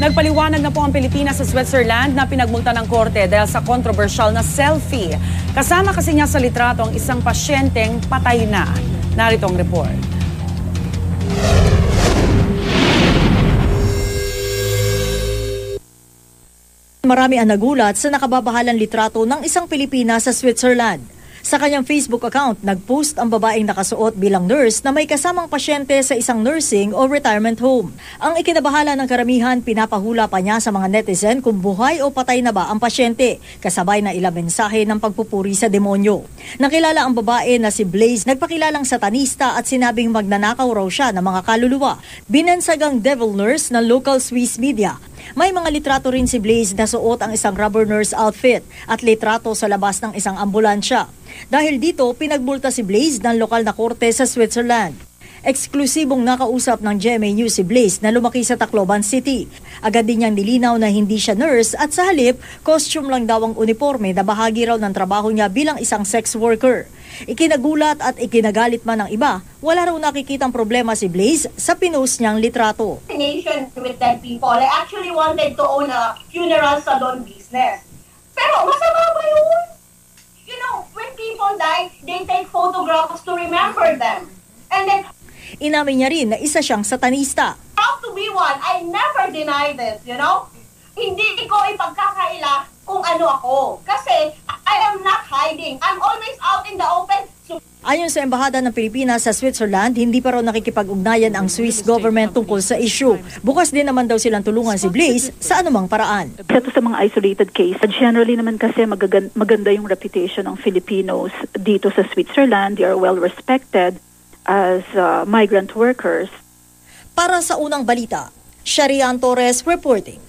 Nagpaliwanag na po ang Pilipinas sa Switzerland na pinagmulta ng korte dahil sa controversial na selfie. Kasama kasi niya sa litrato ang isang pasyenteng patay na. Narito ang report. Marami ang nagulat sa nakababahalang litrato ng isang Pilipina sa Switzerland. Sa kanyang Facebook account, nagpost ang babaeng nakasuot bilang nurse na may kasamang pasyente sa isang nursing o retirement home. Ang ikinabahala ng karamihan, pinapahula pa niya sa mga netizen kung buhay o patay na ba ang pasyente, kasabay na ilang mensahe ng pagpupuri sa demonyo. Nakilala ang babae na si Blaze, nagpakilalang satanista at sinabing magnanakaw raw siya ng mga kaluluwa. Binansagang devil nurse ng local Swiss media. May mga litrato rin si Blaze na suot ang isang rubber nurse outfit at litrato sa labas ng isang ambulansya. Dahil dito, pinagbulta si Blaze ng lokal na korte sa Switzerland. Eksklusibong nakausap ng GMA News si Blaze na lumaki sa Tacloban City. Agad din niyang nilinaw na hindi siya nurse at sa halip, costume lang daw ang uniforme na bahagi raw ng trabaho niya bilang isang sex worker. Ikinagulat at ikinagalit man ng iba, wala raw nakikitang problema si Blaze sa pinost niyang litrato. With that people, I actually wanted to own a funeral salon business. Pero masama ba yun? You know, when people die, they take photographs to remember them. And then, inamin niya rin na isa siyang satanista. Proud to be one, I never deny this, you know? Hindi ko ipagkakaila kung ano ako. Kasi I am not hiding. I'm always out in the open. Ayon sa Embahada ng Pilipinas sa Switzerland, hindi pa raw nakikipag-ugnayan ang Swiss government tungkol sa issue. Bukas din naman daw silang tulungan si Blaze sa anumang paraan. Ito sa mga isolated case, generally naman kasi maganda yung reputation ng Filipinos dito sa Switzerland. They are well respected as migrant workers. Para sa unang balita, Sharian Torres reporting.